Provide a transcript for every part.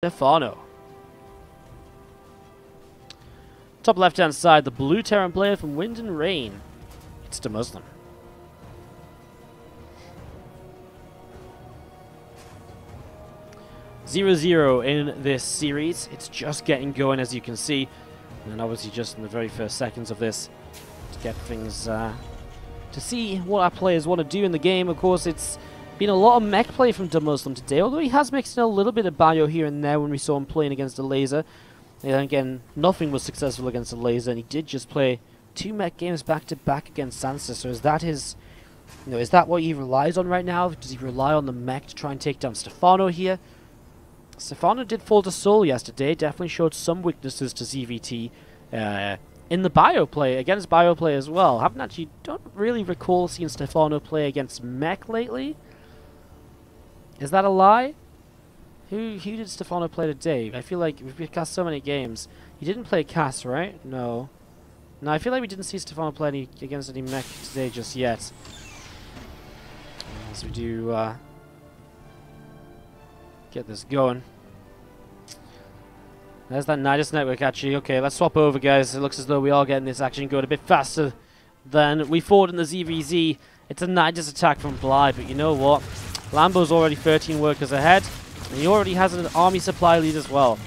Stephano. Top left-hand side, the blue Terran player from Wind and Rain. It's DeMusliM. (0-0) in this series. It's just getting going, as you can see. And obviously just in the very first seconds of this, to get things, to see what our players want to do in the game. Of course, it's been a lot of mech play from DeMusliM today, although he has mixed in a little bit of bio here and there when we saw him playing against a laser. And again, nothing was successful against a laser, and he did just play 2 mech games back-to-back against Sansa. So is that his, is that what he relies on right now? Does he rely on the mech to try and take down Stephano here? Stephano did fall to Soul yesterday, definitely showed some weaknesses to ZvT in the bio play, against bio play as well. Don't really recall seeing Stephano play against mech lately. Is that a lie? Who did Stephano play today? I feel like we've cast so many games. He didn't play Cass, right? No. No, I feel like we didn't see Stephano play against any mech today just yet. As we do get this going. There's that Nidus network actually. Okay, let's swap over, guys. It looks as though we are getting this action going a bit faster than we thought in the ZvZ. It's a Nidus attack from Bly, but you know what? Lambo's already 13 workers ahead, and he already has an army supply lead as well.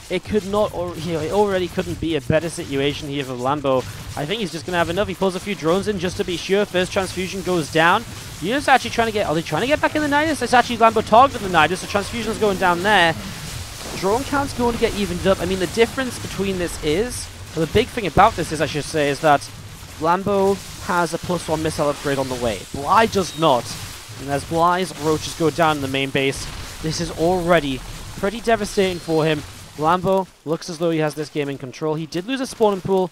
It could not, it already couldn't be a better situation here for Lambo. I think he's just going to have enough. He pulls a few drones in just to be sure. First transfusion goes down. Unit's actually trying to get, are they trying to get back in the Nidus? It's actually Lambo targeting the Nidus, so transfusion's going down there. Drone count's going to get evened up. I mean, the difference between this is, well, the big thing about this is, I should say, is that Lambo has a +1 missile upgrade on the way. Bly does not. And as Bly's roaches go down in the main base, this is already pretty devastating for him. Lambo looks as though he has this game in control. He did lose a spawning pool.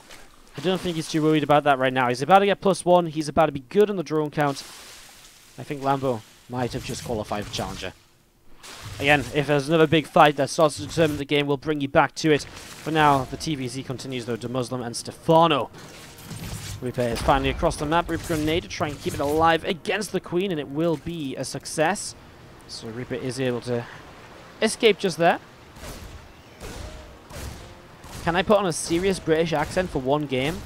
I don't think he's too worried about that right now. He's about to get +1. He's about to be good on the drone count. I think Lambo might have just qualified for Challenger. Again, if there's another big fight that starts to determine the game, we'll bring you back to it. For now, the TVZ continues though. DeMusliM and Stephano. Reaper is finally across the map. Reaper grenade to try and keep it alive against the Queen, and it will be a success. So Reaper is able to escape just there. Can I put on a serious British accent for one game?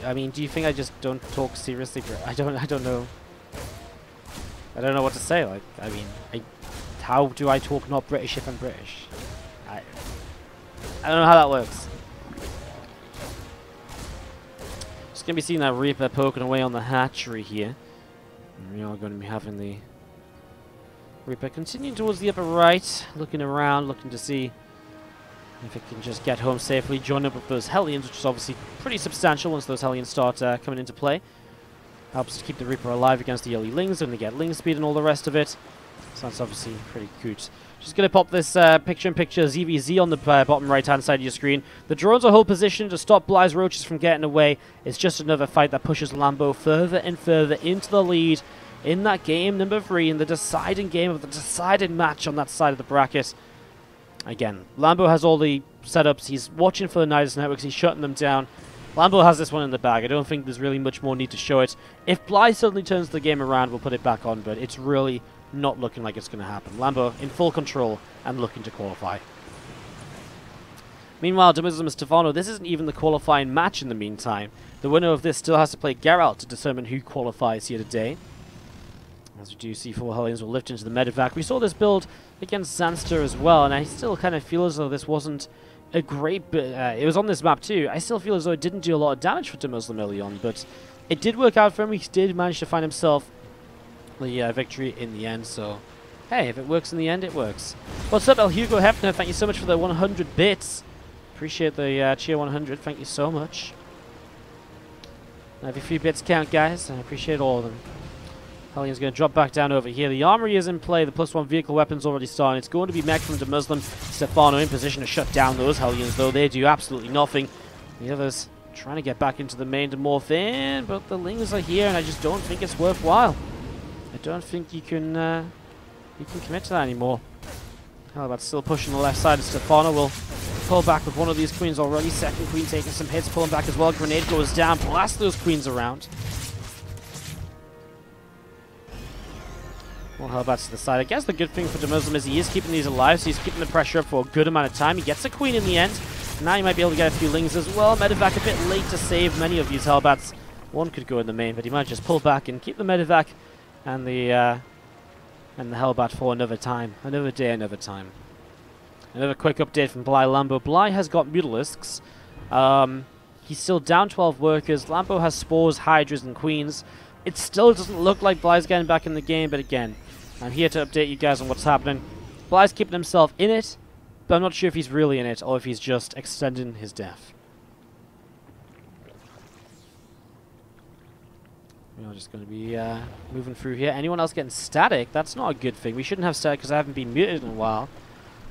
I mean, do you think I just don't talk seriously? I don't know. I don't know what to say. Like, I mean, how do I talk not British if I'm British? I don't know how that works. Just gonna be seeing that Reaper poking away on the hatchery here. And we are going to be having the Reaper continuing towards the upper right, looking around, looking to see if it can just get home safely, join up with those Hellions, which is obviously pretty substantial once those Hellions start coming into play. Helps to keep the Reaper alive against the early Lings, and they get Ling speed and all the rest of it. So that's obviously pretty cute. Just going to pop this picture-in-picture ZvZ on the bottom right-hand side of your screen. The drones are hold position to stop Bly's roaches from getting away. It's just another fight that pushes Lambo further and further into the lead in that game number 3, in the deciding game of the deciding match on that side of the bracket. Again, Lambo has all the setups. He's watching for the Nidus networks. He's shutting them down. Lambo has this one in the bag. I don't think there's really much more need to show it. If Bly suddenly turns the game around, we'll put it back on, but it's really not looking like it's going to happen. Lambo in full control and looking to qualify. Meanwhile, DeMusliM and Stephano, this isn't even the qualifying match in the meantime. The winner of this still has to play Geralt to determine who qualifies here today. As we do see 4 Hellions will lift into the medevac. We saw this build against Zanster as well, and I still kind of feel as though this wasn't a great it was on this map too. I still feel as though it didn't do a lot of damage for DeMusliM early on, but it did work out for him. He did manage to find himself the victory in the end, so hey, if it works in the end, it works. What's up, El Hugo Hefner? Thank you so much for the 100 bits. Appreciate the cheer 100. Thank you so much. Every few bits count, guys. I appreciate all of them. Hellion's going to drop back down over here. The armory is in play. The +1 vehicle weapon's already started. It's going to be mech from DeMusliM. Stephano in position to shut down those Hellions, though they do absolutely nothing. The others trying to get back into the main to morph in, but the Lings are here, and I just don't think it's worthwhile. I don't think you can commit to that anymore. How about still pushing the left side? Stephano will pull back with one of these Queens already. Second Queen taking some hits, pulling back as well. Grenade goes down, blast those Queens around. Well, Hellbats to the side. I guess the good thing for DeMusliM is he is keeping these alive, so he's keeping the pressure up for a good amount of time. He gets a Queen in the end. Now he might be able to get a few Lings as well. Medevac a bit late to save many of these Hellbats. One could go in the main, but he might just pull back and keep the Medevac and the Hellbat for another time. Another day, another time. Another quick update from Bly Lambo. Bly has got Mutalisks. He's still down 12 workers. Lambo has Spores, Hydras, and Queens. It still doesn't look like Bly's getting back in the game, but again, I'm here to update you guys on what's happening. Bly's keeping himself in it, but I'm not sure if he's really in it or if he's just extending his death. We're just going to be moving through here. Anyone else getting static? That's not a good thing. We shouldn't have static because I haven't been muted in a while.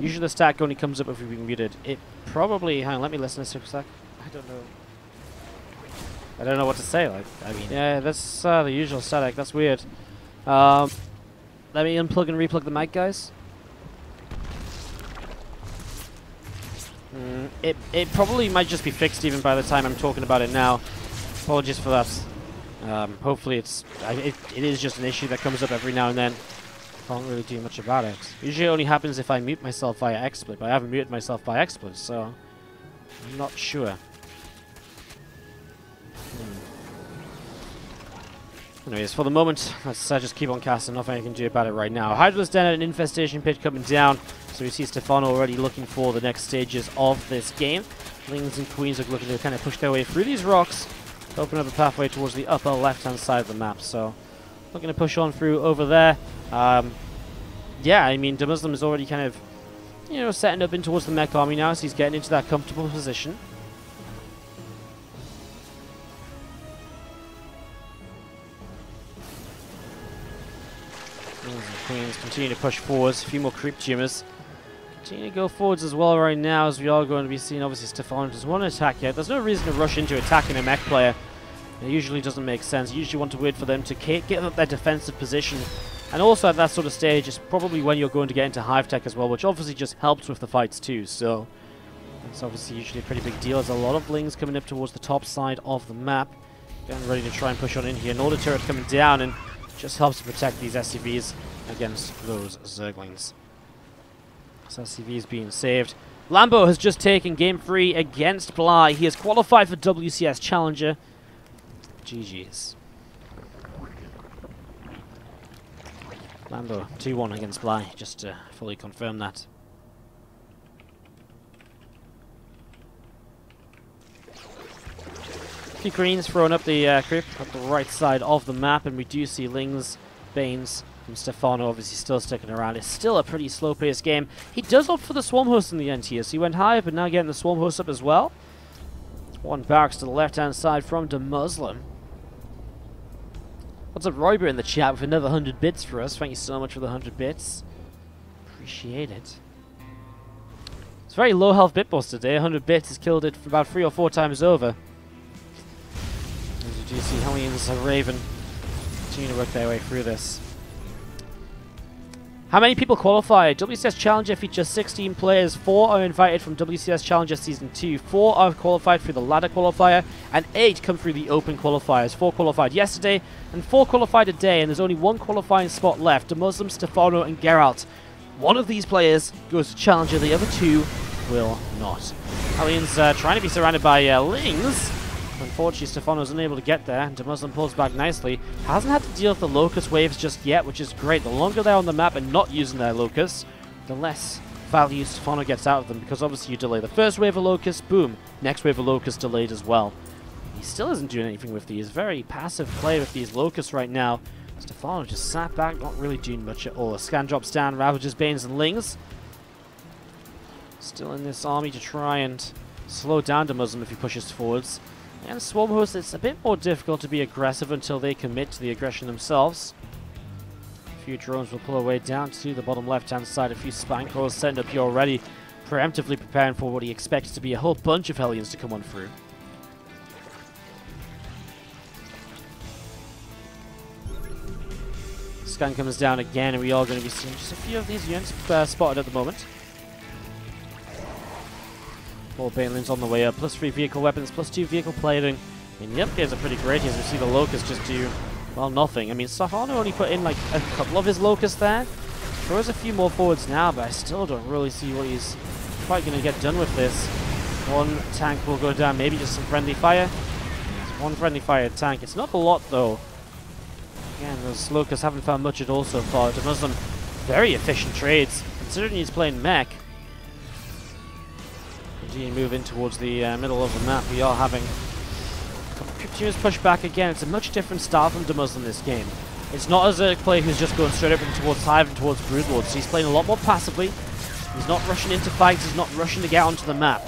Usually the static only comes up if we've been muted. It probably... Hang on, let me listen to this for a sec. I don't know. I don't know what to say. Like, I mean, yeah, that's the usual static. That's weird. Let me unplug and replug the mic, guys. It probably might just be fixed even by the time I'm talking about it now. Apologies for that. Hopefully it is just an issue that comes up every now and then. Can't really do much about it. Usually it only happens if I mute myself via XSplit, but I haven't muted myself by XSplit, so I'm not sure. Anyways, for the moment, let's just keep on casting. Nothing I can do about it right now. Hydra's down at an infestation pit coming down, so we see Stephano already looking for the next stages of this game. Lings and Queens are looking to kind of push their way through these rocks, open up a pathway towards the upper left-hand side of the map. So, looking to push on through over there. Yeah, I mean, DeMusliM is already kind of, you know, setting up in towards the mech army now, so he's getting into that comfortable position. Queens continue to push forwards. A few more creep tumors. Continue to go forwards as well right now, as we are going to be seeing. Obviously, Stephano doesn't want to attack yet. There's no reason to rush into attacking a mech player. It usually doesn't make sense. You usually want to wait for them to get up their defensive position. And also at that sort of stage, it's probably when you're going to get into hive tech as well, which obviously just helps with the fights too. So that's obviously usually a pretty big deal. There's a lot of Lings coming up towards the top side of the map. Getting ready to try and push on in here. An order turret coming down and just helps to protect these SCVs against those Zerglings. So SCVs being saved. Lambo has just taken game 3 against Bly. He has qualified for WCS Challenger. GG's. Lambo 2-1 against Bly, just to fully confirm that. A few greens thrown up the creep at the right side of the map, and we do see Lings, Banes, and Stephano obviously still sticking around. It's still a pretty slow-paced game. He does opt for the Swarm Host in the end here, so he went high, but now getting the Swarm Host up as well. One barracks to the left-hand side from DeMusliM. What's up, Royber in the chat with another 100 bits for us. Thank you so much for the 100 bits. Appreciate it. It's very low health bit boss today. 100 bits has killed it about 3 or 4 times over. As you do see, Hellions and Raven continue to work their way through this. How many people qualify? WCS Challenger features 16 players. 4 are invited from WCS Challenger Season 2. 4 are qualified through the ladder qualifier, and 8 come through the open qualifiers. 4 qualified yesterday, and 4 qualified today, and there's only 1 qualifying spot left. DeMusliM, Stephano, and Geralt. One of these players goes to Challenger, the other 2 will not. Aliens trying to be surrounded by Lings. Unfortunately, Stephano's unable to get there, and DeMusliM pulls back nicely. Hasn't had to deal with the Locust waves just yet, which is great. The longer they're on the map and not using their Locusts, the less value Stephano gets out of them, because obviously you delay the first wave of Locusts, boom, next wave of Locusts delayed as well. He still isn't doing anything with these. Very passive play with these Locusts right now. Stephano just sat back, not really doing much at all. A scan drops down, ravages Banes and Lings. Still in this army to try and slow down DeMusliM if he pushes forwards. And Swarm Host, it's a bit more difficult to be aggressive until they commit to the aggression themselves. A few drones will pull away down to the bottom left-hand side. A few spine crawlers setting up here already, preemptively preparing for what he expects to be a whole bunch of Hellions to come on through. Scan comes down again, and we are going to be seeing just a few of these units spotted at the moment. 4 Banelings on the way up, plus 3 vehicle weapons, plus 2 vehicle plating. And the upgrades are pretty great as we see the Locust just do well, nothing. I mean, Stephano only put in like a couple of his locusts there. Throws a few more forwards now, but I still don't really see what he's quite going to get done with this. One tank will go down, maybe just some friendly fire. Yes, one friendly fire tank. It's not a lot though. Again, those locusts haven't found much at all so far. DeMusliM, very efficient trades, considering he's playing mech. Continue to move in towards the middle of the map. We are having continuous push back again. It's a much different style from DeMusliM this game. It's not as a player who's just going straight up and towards Hive and towards Broodlords. So he's playing a lot more passively. He's not rushing into fights. He's not rushing to get onto the map.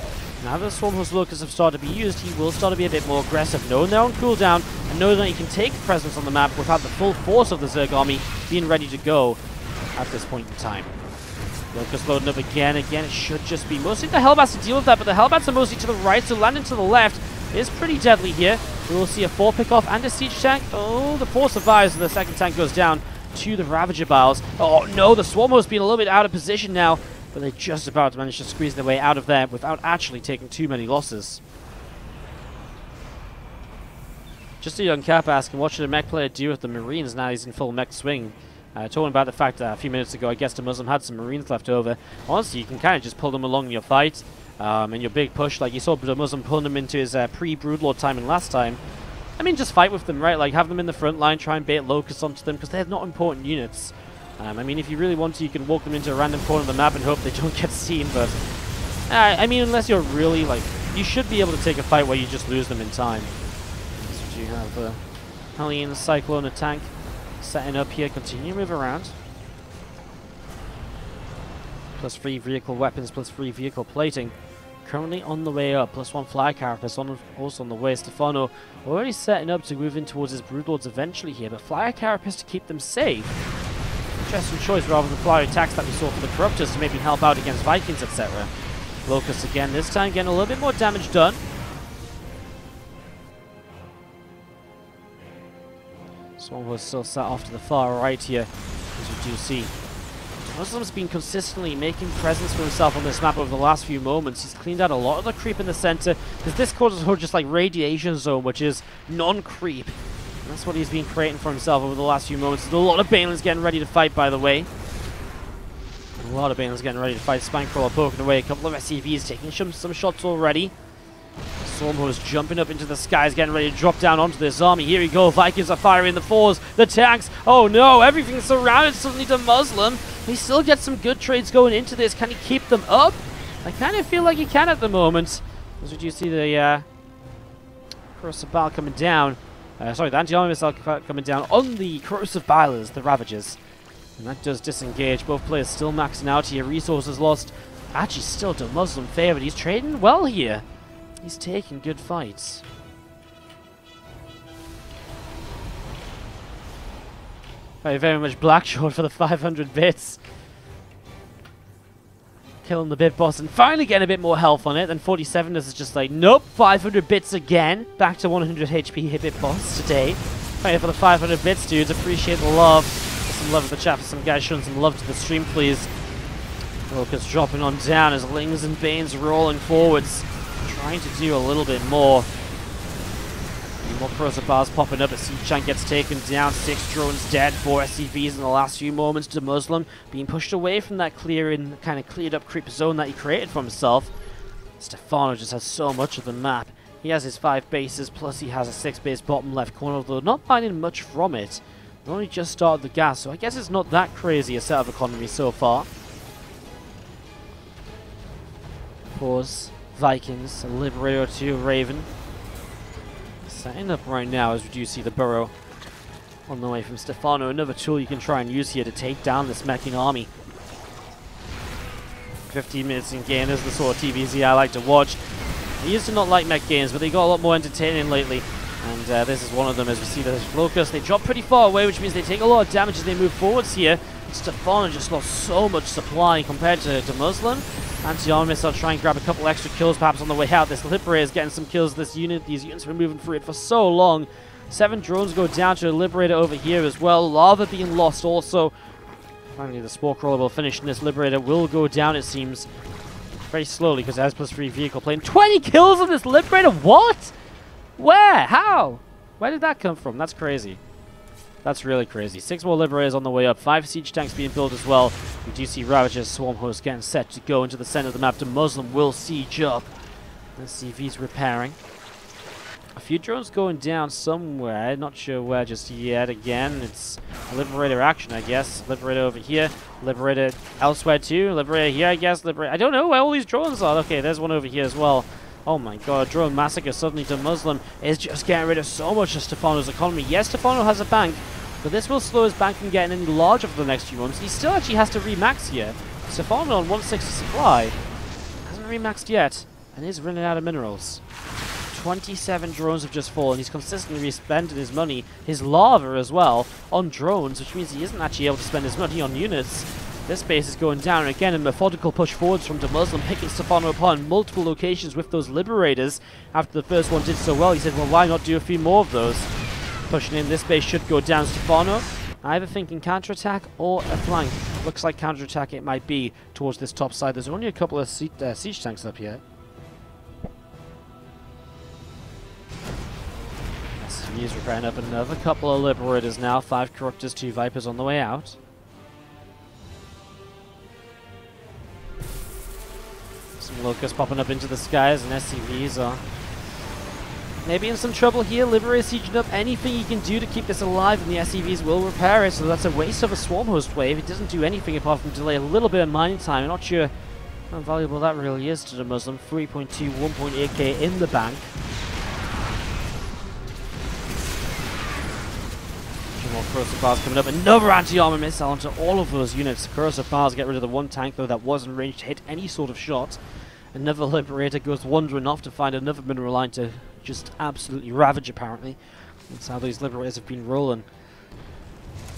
Now that the Swarmhost Locusts have started to be used, he will start to be a bit more aggressive, knowing they're on cooldown and knowing that he can take presence on the map without the full force of the Zerg army being ready to go at this point in time. Locust loading up again. Again, it should just be mostly the Hellbats to deal with that, but the Hellbats are mostly to the right, so landing to the left is pretty deadly here. We will see a 4 pick-off and a siege tank. Oh, the 4 survives, and the second tank goes down to the Ravager Biles. Oh no, the Swarmhost being a little bit out of position now, but they're just about to manage to squeeze their way out of there without actually taking too many losses. Just a young Cap asking, what should a mech player do with the Marines now he's in full mech swing? Talking about the fact that a few minutes ago, I guess DeMusliM had some Marines left over. Honestly, you can kind of just pull them along in your fight. And your big push, like you saw DeMusliM pulling them into his pre-Broodlord timing last time. I mean, just fight with them, right? Like, have them in the front line, try and bait locusts onto them, because they're not important units. I mean, if you really want to, you can walk them into a random corner of the map and hope they don't get seen, but... I mean, unless you're really, like... You should be able to take a fight where you just lose them in time. So you have the Hellion, Cyclone, a tank setting up here. Continue to move around. Plus 3 vehicle weapons, plus 3 vehicle plating. Currently on the way up. Plus 1 fly carapace also on the way. Stephano already setting up to move in towards his Broodlords eventually here, but flyer carapace to keep them safe. Interesting choice rather than flyer attacks that we saw for the Corruptors to maybe help out against Vikings, etc. Locust again, this time getting a little bit more damage done. Swan was still sat off to the far right here, as you do see. DeMusliM's been consistently making presence for himself on this map over the last few moments. He's cleaned out a lot of the creep in the center, because this causes just like radiation zone, which is non-creep. And that's what he's been creating for himself over the last few moments. There's a lot of Banelings getting ready to fight, by the way. A lot of Banelings getting ready to fight. Spinecrawler poking away. A couple of SCVs taking some shots already. Stormhost jumping up into the skies, getting ready to drop down onto this army. Here we go. Vikings are firing the 4s. The tanks. Oh no, everything's surrounded suddenly to DeMusliM. He still gets some good trades going into this. Can he keep them up? I kind of feel like he can at the moment. As we do see the Corrosive Bile coming down. Sorry, the anti-armor missile coming down on the Corrosive Bilers, the Ravagers. And that does disengage. Both players still maxing out here. Resources lost. Actually, still DeMusliM favored. He's trading well here. He's taking good fights. Very much Blackshot for the 500 bits. Killing the Bit Boss and finally getting a bit more health on it. Then 47 is just like, nope, 500 bits again. Back to 100 HP hit Bit Boss today. Fighting for the 500 bits, dudes. Appreciate the love. Some love in the chat for some guys showing some love to the stream, please. Focus dropping on down as Lings and Banes rolling forwards. Trying to do a little bit more. More Corrosive Bars popping up as Siege gets taken down. 6 drones dead, 4 SCVs in the last few moments. DeMusliM being pushed away from that clearing, kind of cleared up creep zone that he created for himself. Stephano just has so much of the map. He has his 5 bases, plus he has a 6 base bottom left corner, although not finding much from it. They only just started the gas, so I guess it's not that crazy a set of economy so far. Pause. Vikings, a Liberator or 2, Raven. Setting up right now as we do see the Burrow on the way from Stephano. Another tool you can try and use here to take down this meching army. 15 minutes in game is the sort of TVZ I like to watch. I used to not like mech games, but they got a lot more entertaining lately. And this is one of them as we see the Locust. They drop pretty far away, which means they take a lot of damage as they move forwards here. Stephano just lost so much supply compared to DeMusliM. Anti-armor missile try and grab a couple extra kills perhaps on the way out. This Liberator is getting some kills. These units have been moving through it for so long. 7 drones go down to a Liberator over here as well. Lava being lost also. Finally, the Spore Crawler will finish, and this Liberator will go down, it seems. Very slowly, because it has +3 vehicle plane. 20 kills on this Liberator? What? Where? How? Where did that come from? That's crazy. That's really crazy. 6 more Liberators on the way up. 5 siege tanks being built as well. We do see Ravagers, Swarm Host getting set to go into the center of the map. DeMusliM will siege up. Let's see if he's repairing. A few drones going down somewhere. Not sure where just yet. Again, it's Liberator action, I guess. Liberator over here. Liberator elsewhere too. Liberator here, I guess. Liberator. I don't know where all these drones are. Okay, there's one over here as well. Oh my god, drone massacre. Suddenly DeMusliM is just getting rid of so much of Stephano's economy. Yes, Stephano has a bank, but this will slow his bank from getting any larger for the next few months. He still actually has to remax here. Stephano on 160 supply. Hasn't remaxed yet, and is running out of minerals. 27 drones have just fallen. He's consistently spending his money, his lava as well, on drones, which means he isn't actually able to spend his money on units. This base is going down, and again a methodical push forwards from DeMusliM, picking Stephano apart in multiple locations with those Liberators. After the first one did so well, he said, well, why not do a few more of those? Pushing in, this base should go down. Stephano, either thinking counterattack or a flank. Looks like counterattack it might be towards this top side. There's only a couple of siege tanks up here. He's repairing up another couple of Liberators now. 5 Corruptors, 2 Vipers on the way out. Some Locusts popping up into the skies, and SCVs are maybe in some trouble here. Liberator sieging up. Anything he can do to keep this alive, and the SCVs will repair it. So that's a waste of a Swarm Host wave. It doesn't do anything apart from delay a little bit of mining time. I'm not sure how valuable that really is to DeMusliM. 3.2, 1.8k in the bank. More corrosive bars coming up. Another anti-armor missile onto all of those units. Corrosive bars get rid of the one tank though that wasn't ranged to hit any sort of shot. Another Liberator goes wandering off to find another mineral line to just absolutely ravage apparently. That's how these Liberators have been rolling.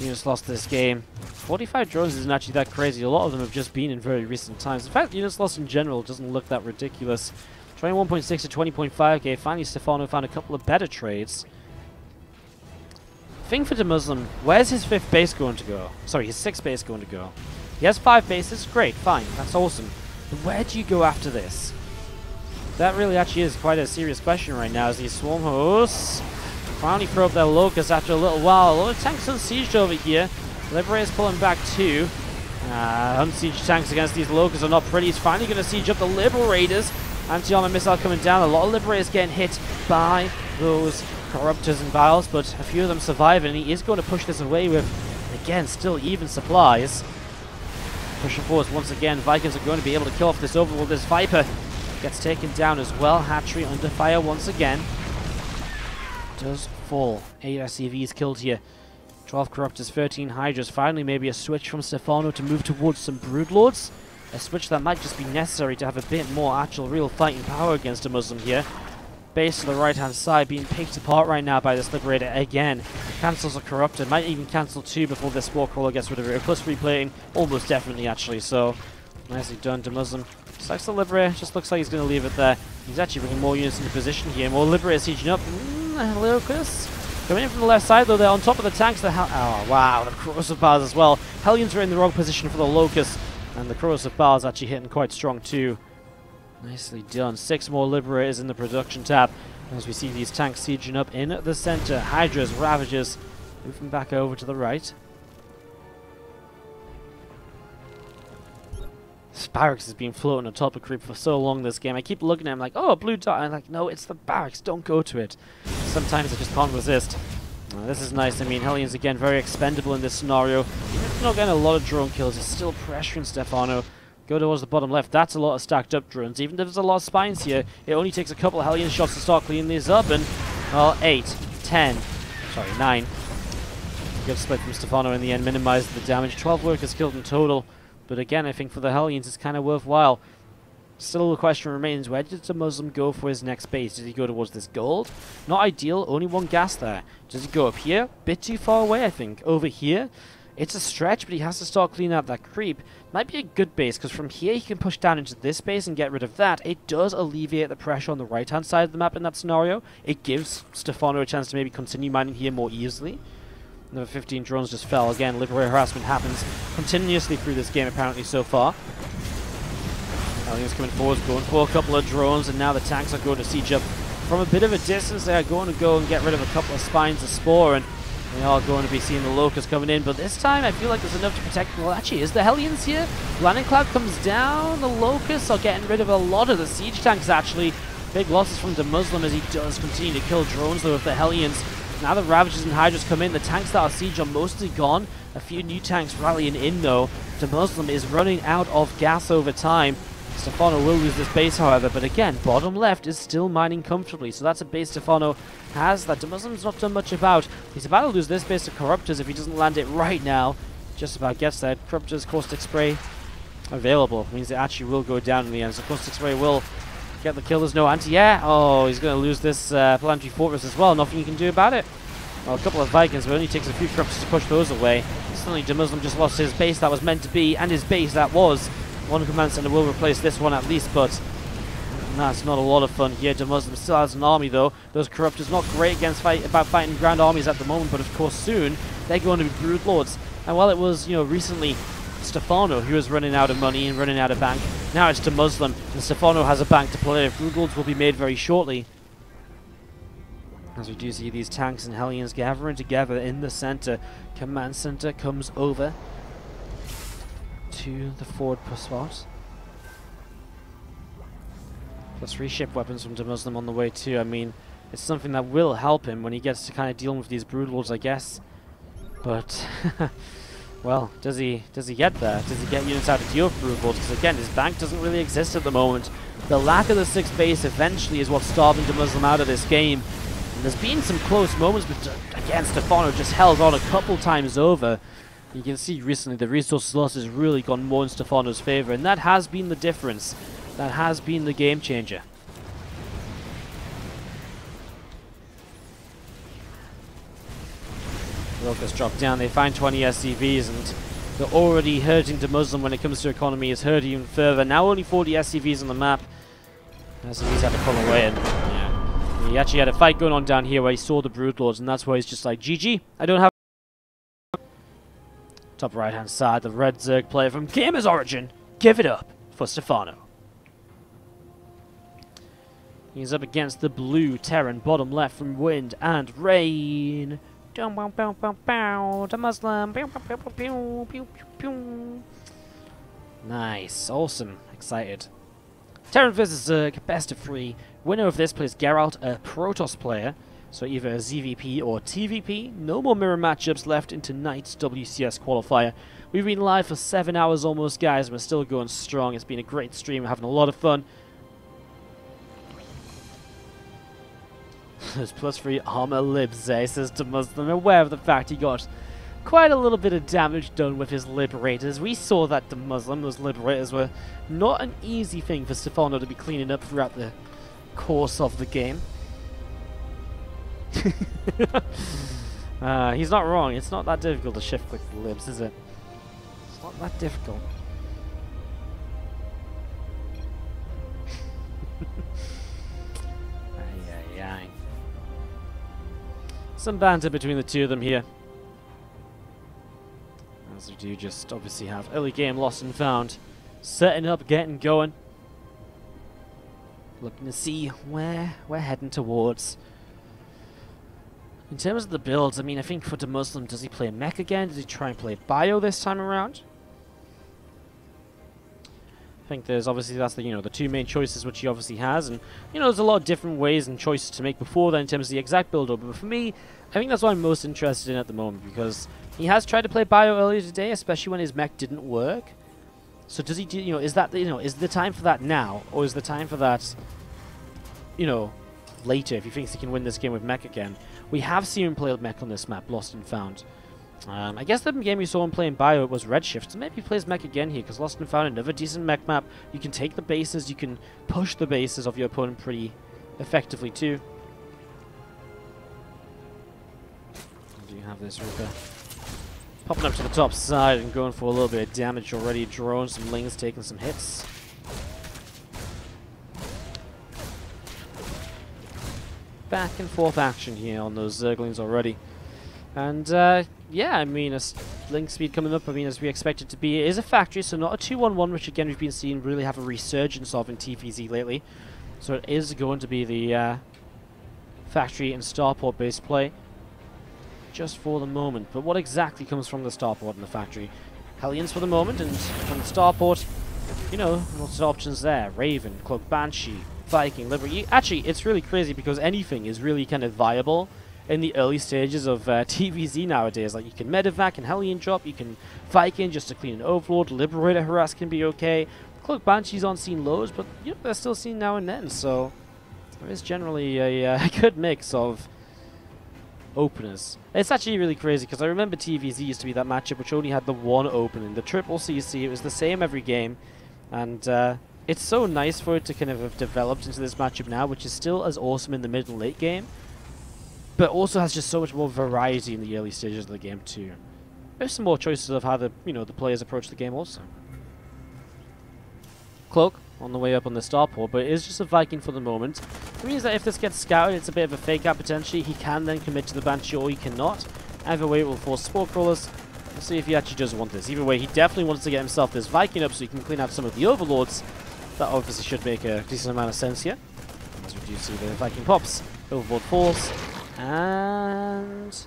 Units lost this game. 45 drones isn't actually that crazy. A lot of them have just been in very recent times. In fact, units lost in general doesn't look that ridiculous. 21.6 to 20.5k. Finally Stephano found a couple of better trades. Thing for DeMusliM, where's his 5th base going to go? Sorry, his 6th base going to go? He has 5 bases, great, fine, that's awesome. But where do you go after this? That really actually is quite a serious question right now, as these Swarm Hosts finally throw up their Locusts after a little while. A lot of tanks unsieged over here. Liberators pulling back too. Unsieged tanks against these Locusts are not pretty. He's finally going to siege up the Liberators. Anti-armor missile coming down. A lot of Liberators getting hit by those Corruptors and Vials, but a few of them survive, and he is going to push this away with, again, still even supplies. Pushing forwards once again. Vikings are going to be able to kill off this Overlord. This Viper gets taken down as well. Hatchery under fire once again. Does fall. 8 SCVs killed here. 12 Corruptors, 13 Hydras. Finally, maybe a switch from Stephano to move towards some Broodlords. A switch that might just be necessary to have a bit more actual real fighting power against a DeMusliM here. Base to the right hand side being picked apart right now by this Liberator again. Cancels a Corruptor, might even cancel 2 before this Spore Crawler gets rid of it. Plus replating, almost definitely actually, so nicely done DeMusliM. Selects the Liberator, just looks like he's going to leave it there. He's actually bringing more units into position here, more Liberators sieging up. Locust coming in from the left side though, they're on top of the tanks. Oh wow, the Corrosive Bars as well. Hellions are in the wrong position for the Locust, and the Corrosive Bars actually hitting quite strong too. Nicely done. 6 more Liberators in the production tab as we see these tanks sieging up in the center. Hydras, Ravagers moving back over to the right. This barracks has been floating on top of creep for so long this game. I keep looking at him like, oh, a blue dot. I'm like, no, it's the barracks. Don't go to it. Sometimes I just can't resist. This is nice. I mean, Hellions again very expendable in this scenario. Even if you're not getting a lot of drone kills, it's still pressuring Stephano. Go towards the bottom left. That's a lot of stacked up drones. Even if there's a lot of spines here, it only takes a couple of Hellion shots to start cleaning these up. And, well, 9. Good split from Stephano in the end, minimized the damage. 12 workers killed in total. But again, I think for the Hellions, it's kind of worthwhile. Still the question remains, where did DeMusliM go for his next base? Does he go towards this gold? Not ideal, only 1 gas there. Does he go up here? Bit too far away, I think. Over here? It's a stretch, but he has to start cleaning out that creep. Might be a good base, because from here he can push down into this base and get rid of that. It does alleviate the pressure on the right-hand side of the map in that scenario. It gives Stephano a chance to maybe continue mining here more easily. Another 15 drones just fell. Again, Liberator harassment happens continuously through this game, apparently, so far. Hellions coming forward, going for a couple of drones, and now the tanks are going to siege up from a bit of a distance. They are going to go and get rid of a couple of spines of Spore, and We are going to be seeing the Locust coming in, but this time I feel like there's enough to protect. Well, actually, is the Hellions here? Landing Cloud comes down. The Locusts are getting rid of a lot of the siege tanks, actually. Big losses from DeMusliM as he does continue to kill drones, though, with the Hellions. Now the Ravagers and Hydras come in. The tanks that are siege are mostly gone. A few new tanks rallying in, though. DeMusliM is running out of gas over time. Stephano will lose this base, however, but again, bottom left is still mining comfortably, so that's a base Stephano has that DeMuslim's not done much about. He's about to lose this base to Corruptors if he doesn't land it right now. Just about gets there. Corruptors Caustic Spray available. Means it actually will go down in the end, so Caustic Spray will get the kill. There's no anti-air. Oh, he's going to lose this Planetary Fortress as well. Nothing you can do about it. Well, a couple of Vikings, but it only takes a few Corruptors to push those away. Suddenly DeMusliM just lost his base that was meant to be, and his base that was. One command center will replace this one at least, but that's not a lot of fun here. DeMusliM still has an army, though. Those Corruptors not great against fighting grand armies at the moment, but of course soon they're going to be Brood Lords. And while it was, recently Stephano who was running out of money and running out of bank, now it's DeMusliM, and Stephano has a bank to play. Brood Lords will be made very shortly. As we do see these tanks and Hellions gathering together in the center. Command center comes over to the forward spot. Plus 3 ship weapons from DeMusliM on the way too. I mean, it's something that will help him when he gets to kind of dealing with these Brood Lords, I guess. But, well, does he get there? Does he get units out to deal with Brood Lords? Because again, his bank doesn't really exist at the moment. The lack of the 6th base eventually is what's starving DeMusliM out of this game. And there's been some close moments, but again, Stephano just held on a couple times over. You can see recently the resource loss has really gone more in Stephano's favor, and that has been the difference. That has been the game changer. Locusts drop down, they find 20 SCVs, and they're already hurting DeMusliM when it comes to economy. It's hurt even further. Now only 40 SCVs on the map. SCVs had to pull away, and yeah, he actually had a fight going on down here where he saw the Brood Lords, and that's why he's just like, GG, I don't have. Top right hand side, the red Zerg player from Gamer's Origin. Give it up for Stephano. He's up against the blue Terran, bottom left from Wind and Rain. Nice, awesome, excited. Terran vs Zerg, best of 3. Winner of this plays Geralt, a Protoss player. So either a ZvP or TvP. No more mirror matchups left in tonight's WCS qualifier. We've been live for 7 hours almost, guys, and we're still going strong. It's been a great stream. We're having a lot of fun. There's +3 armor libs there, says DeMusliM, aware of the fact he got quite a little bit of damage done with his Liberators. We saw that DeMusliM, those Liberators, were not an easy thing for Stephano to be cleaning up throughout the course of the game. He's not wrong. It's not that difficult to shift click the libs, is it? It's not that difficult. Some banter between the two of them here. As we do just obviously have early game lost and found. Setting up, getting going. Looking to see where we're heading towards. In terms of the builds, I mean, I think for DeMusliM, does he play mech again? Does he try and play bio this time around? I think there's obviously, that's the, the two main choices which he obviously has, and there's a lot of different ways and choices to make before that in terms of the exact build up. But for me, I think that's what I'm most interested in at the moment, because he has tried to play bio earlier today, especially when his mech didn't work. So does he do, is that, is the time for that now, or is the time for that, later, if he thinks he can win this game with mech again? We have seen him play with mech on this map, Lost and Found. I guess the game we saw him playing bio was Redshift, so maybe he plays mech again here, because Lost and Found, another decent mech map. You can take the bases, you can push the bases of your opponent pretty effectively too. Do you have this Reaper? Popping up to the top side and going for a little bit of damage already. Drones, some Lings taking some hits. Back and forth action here on those Zerglings already. And yeah, I mean, a link speed coming up, I mean, as we expect it to be. It is a factory, so not a 2-1-1, which again we've been seeing really have a resurgence of in TVZ lately. So it is going to be the factory and starport based play. just for the moment. But what exactly comes from the starport in the factory? Hellions for the moment, and from the starport, you know, lots of options there. Raven, Cloak Banshee, Viking, Liberty. Actually, it's really crazy because anything is really kind of viable in the early stages of TVZ nowadays. Like, you can medevac and Hellion drop, you can Viking just to clean an Overlord, Liberator harass can be okay. Cloak Banshee's on scene lows, but you know, they're still seen now and then, so there is generally a good mix of openers. It's actually really crazy because I remember TVZ used to be that matchup which only had the one opening, the triple CC. It was the same every game, and it's so nice for it to kind of have developed into this matchup now, which is still as awesome in the mid and late game, but also has just so much more variety in the early stages of the game too. There's some more choices of how the players approach the game also. Cloak on the way up on the starport, but it is just a Viking for the moment. It means that if this gets scouted, it's a bit of a fake out potentially. He can then commit to the Banshee, or he cannot. Either way, it will force Spore Crawlers. We'll see if he actually does want this. Either way, he definitely wants to get himself this Viking up so he can clean out some of the Overlords. That obviously should make a decent amount of sense here, as we do see the Viking pops. Overlord falls, and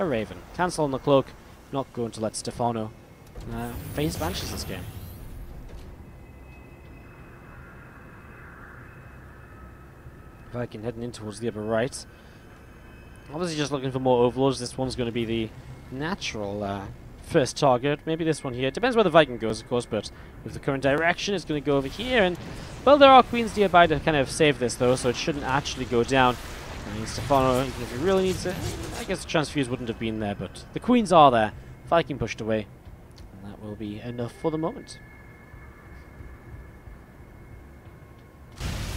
a Raven. Cancel on the Cloak. Not going to let Stephano face Banshees this game. Viking heading in towards the upper right. Obviously just looking for more Overlords. This one's going to be the natural first target. Maybe this one here. It depends where the Viking goes, of course, but with the current direction, it's going to go over here. And, well, there are Queens nearby to kind of save this, though, so it shouldn't actually go down. I mean, Stephano, even if he really needs it, I guess the Transfuse wouldn't have been there, but the Queens are there. Viking pushed away. And that will be enough for the moment.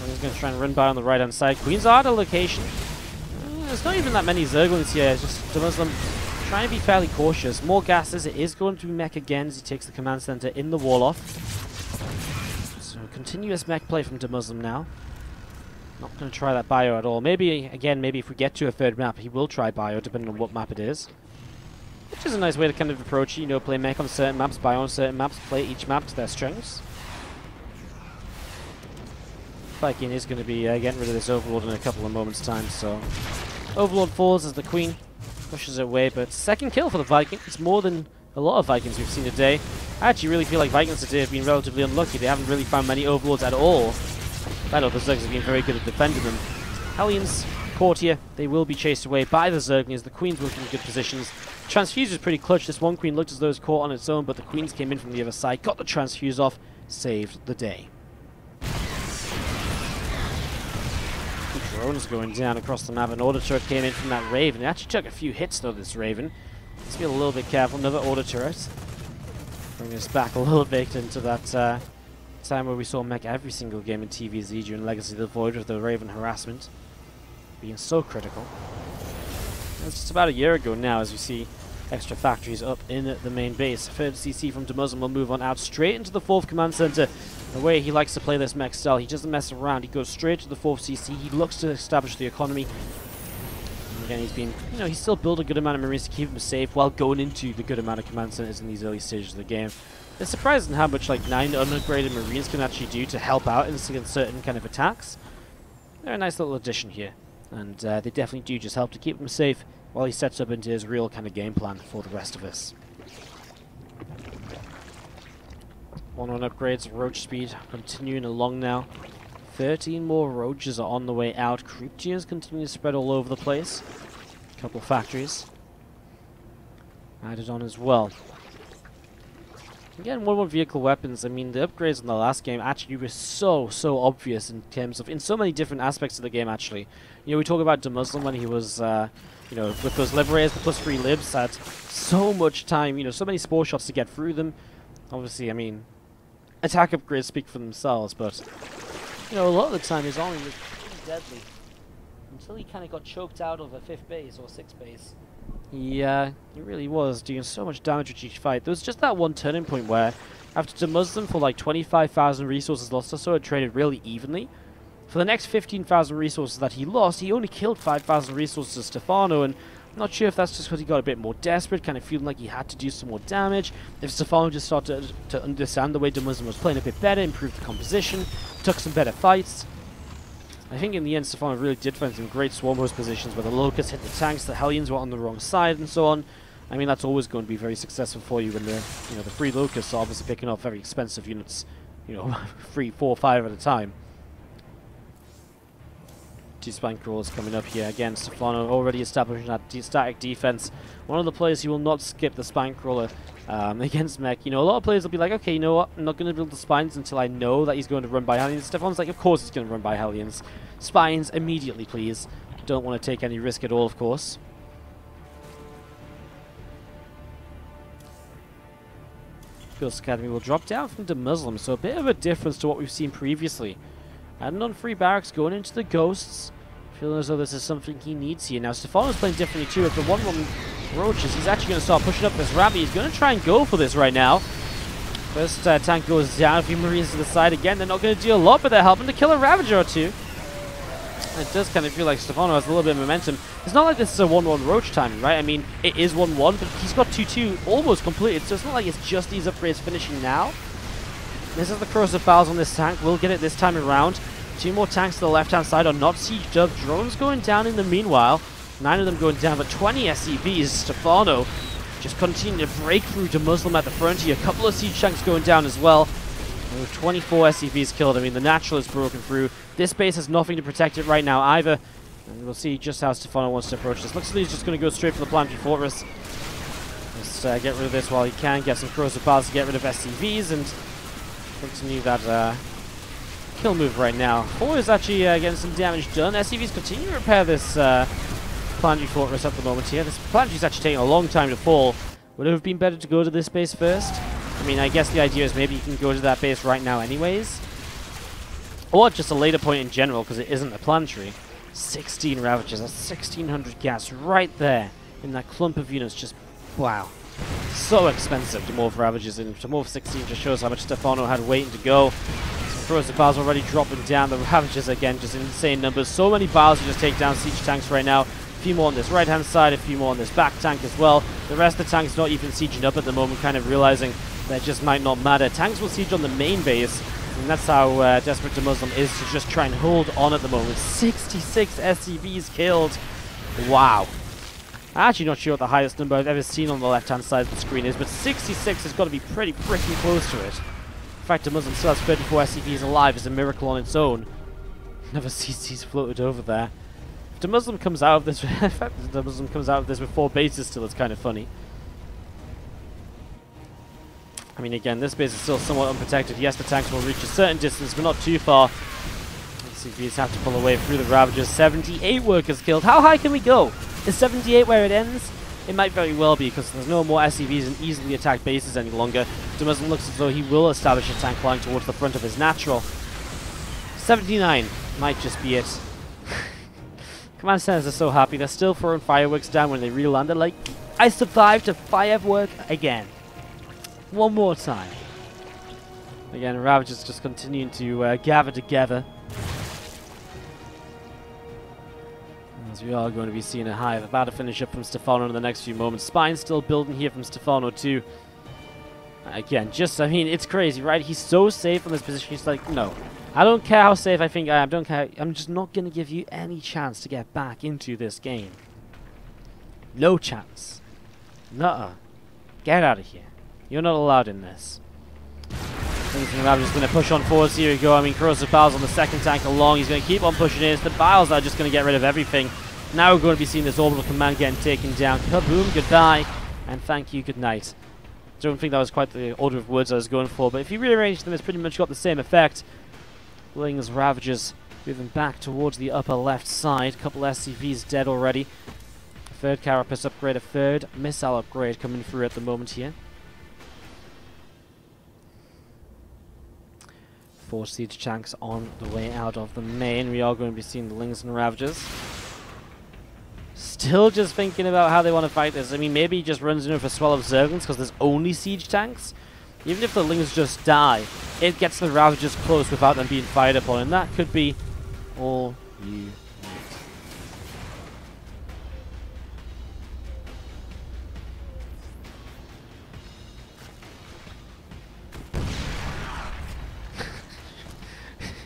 He's going to try and run by on the right-hand side. Queens are at a location. There's not even that many Zerglings here. It's just DeMusliM trying to be fairly cautious. More gases. It is going to be mech again as he takes the command center in the wall off. So continuous mech play from DeMusliM now. Not going to try that bio at all. Maybe, again, maybe if we get to a third map, he will try bio, depending on what map it is. Which is a nice way to kind of approach it. You know, play mech on certain maps, bio on certain maps, play each map to their strengths. Viking is going to be getting rid of this Overlord in a couple of moments' time, so Overlord falls as the Queen pushes it away, but second kill for the Viking. It's more than a lot of Vikings we've seen today. I actually really feel like Vikings today have been relatively unlucky. They haven't really found many Overlords at all. I know the Zergs have been very good at defending them. Hellions caught here. They will be chased away by the Zerglings. The Queens were in good positions. Transfuse was pretty clutch. This one Queen looked as though it was caught on its own, but the Queens came in from the other side, got the Transfuse off, saved the day. Drones going down across the map. An Order Turret came in from that Raven. It actually took a few hits though, this Raven. Let's be a little bit careful. Another Order Turret. Bring us back a little bit into that time where we saw mech every single game in TVZ during Legacy of the Void with the Raven harassment being so critical. It's just about a year ago now as we see extra factories up in the main base. Third CC from DeMusliM will move on out straight into the 4th command center. The way he likes to play this mech style, he doesn't mess around. He goes straight to the 4th CC. He looks to establish the economy. And again, he's been, he's still built a good amount of Marines to keep him safe while going into the good amount of command centers in these early stages of the game. It's surprising how much like 9 unupgraded Marines can actually do to help out in certain kind of attacks. They're a nice little addition here, and they definitely do just help to keep him safe while he sets up into his real kind of game plan for the rest of us. 1-1 upgrades, Roach speed continuing along now. 13 more Roaches are on the way out. Creep Tiers continue to spread all over the place. A couple of factories added on as well. Again, 1-1 vehicle weapons. I mean, the upgrades in the last game actually were so obvious in terms of, in so many different aspects of the game actually. We talk about DeMusliM when he was, with those Liberators, the +3 libs had so much time, so many spore shots to get through them. Obviously, I mean, attack upgrades speak for themselves, but, a lot of the time his army was pretty deadly. Until he kind of got choked out of a 5th base or 6th base. He really was doing so much damage with each fight. There was just that one turning point where, after DeMusliM for like 25,000 resources lost or so, had traded really evenly. For the next 15,000 resources that he lost, he only killed 5,000 resources to Stephano, and I'm not sure if that's just because he got a bit more desperate, kind of feeling like he had to do some more damage. If Stephano just started to understand the way DeMusliM was playing a bit better, improved the composition, took some better fights. I think in the end, Stephano really did find some great swarm host positions where the Locusts hit the tanks, the Hellions were on the wrong side, and so on. I mean, that's always going to be very successful for you when the free Locusts are obviously picking up very expensive units, 3, 4, 5 at a time. 2 spine crawlers coming up here again. Stephano already establishing that static defense. One of the players who will not skip the spine crawler against mech. A lot of players will be like, okay, you know what? I'm not going to build the spines until I know that he's going to run by Hellions. Stephano's like, of course he's going to run by Hellions. Spines immediately, please. Don't want to take any risk at all, of course. Ghost Academy will drop down from DeMusliM, so a bit of a difference to what we've seen previously. Adding on free barracks, going into the Ghosts. Feeling as though this is something he needs here. Now, Stephano's playing differently too. If the 1-1 roaches, he's actually going to start pushing up this rabbit. He's going to try and go for this right now. First tank goes down. A few Marines to the side again. They're not going to do a lot, but they're helping to kill a Ravager or two. It does kind of feel like Stephano has a little bit of momentum. It's not like this is a 1-1 roach timing, right? I mean, it is 1-1, but he's got 2-2 almost completed, so it's not like it's just these upgrades finishing now. This is the corrosive bowels on this tank. We'll get it this time around. 2 more tanks to the left-hand side are not sieged up. Drones going down in the meanwhile. 9 of them going down, but 20 SCVs. Stephano just continuing to break through DeMusliM at the front here. A couple of siege tanks going down as well. 24 SCVs killed. I mean, the natural is broken through. This base has nothing to protect it right now either. And we'll see just how Stephano wants to approach this. Looks like he's just going to go straight for the planetary fortress. Let's get rid of this while he can. Get some corrosive bowels to get rid of SCVs and continue that kill move right now. 4 is actually getting some damage done. SCVs continue to repair this planetary fortress at the moment here. This planetary is actually taking a long time to fall. Would it have been better to go to this base first? I mean, I guess the idea is maybe you can go to that base right now anyways. Or just a later point in general, because it isn't a planetary. 16 Ravagers, that's 1600 gas right there in that clump of units. Just, wow. So expensive to morph Ravagers, and to morph 16 just shows how much Stephano had waiting to go. Some corrosive bowels already dropping down. The Ravagers, again, just insane numbers. So many bowels to just take down siege tanks right now. A few more on this right-hand side, a few more on this back tank as well. The rest of the tanks not even sieging up at the moment, kind of realizing that it just might not matter. Tanks will siege on the main base, and that's how desperate DeMusliM is to just try and hold on at the moment. 66 SCVs killed. Wow. I'm actually not sure what the highest number I've ever seen on the left-hand side of the screen is, but 66 has got to be pretty close to it. In fact, DeMusliM still has 34 SCVs alive. Is a miracle on its own. Never sees he's floated over there. If DeMusliM comes out of this, DeMusliM comes out of this with 4 bases still, it's kind of funny. I mean, again, this base is still somewhat unprotected. Yes, the tanks will reach a certain distance, but not too far. SCVs have to pull away through the Ravagers. 78 workers killed. How high can we go? Is 78 where it ends? It might very well be, because there's no more SCVs in easily attacked bases any longer. DeMusliM looks as though he will establish a tank line towards the front of his natural. 79 might just be it. Command centers are so happy. They're still throwing fireworks down when they re-land. They're like, I survived a firework again. One more time. Again, Ravagers just continuing to gather together. As we are going to be seeing a hive about to finish up from Stephano in the next few moments. Spine still building here from Stephano too. Again, just, I mean, it's crazy, right? He's so safe from this position. He's like, no, I don't care how safe I think I am. Don't care. I'm just not going to give you any chance to get back into this game. No chance. Nuh-uh. Get out of here. You're not allowed in this. Thinking Ravagers going to push on forwards. Here we go. I mean, corrosive bowels on the second tank along. He's going to keep on pushing in. It's the bowels that are just going to get rid of everything. Now we're going to be seeing this orbital command getting taken down. Kaboom, goodbye, and thank you, good night. Don't think that was quite the order of words I was going for, but if you rearrange them, it's pretty much got the same effect. Ling's Ravagers moving back towards the upper left side. A couple SCVs dead already. A third carapace upgrade, a third missile upgrade coming through at the moment here. 4 siege tanks on the way out of the main. We are going to be seeing the Lings and Ravagers. Still just thinking about how they want to fight this. I mean, maybe he just runs in for swell observance because there's only siege tanks. Even if the Lings just die, it gets the Ravagers close without them being fired upon, and that could be all you need.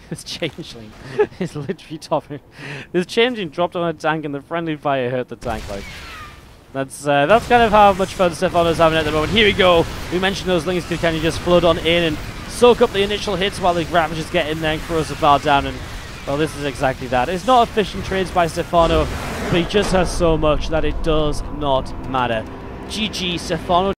This changeling is literally topping. This changeling dropped on a tank and the friendly fire hurt the tank. Like, that's kind of how much fun Stephano's having at the moment. Here we go. We mentioned those lings could kind of just flood on in and soak up the initial hits while the Ravages get in there and cross the bar down. And well, this is exactly that. It's not efficient trades by Stephano, but he just has so much that it does not matter. GG, Stephano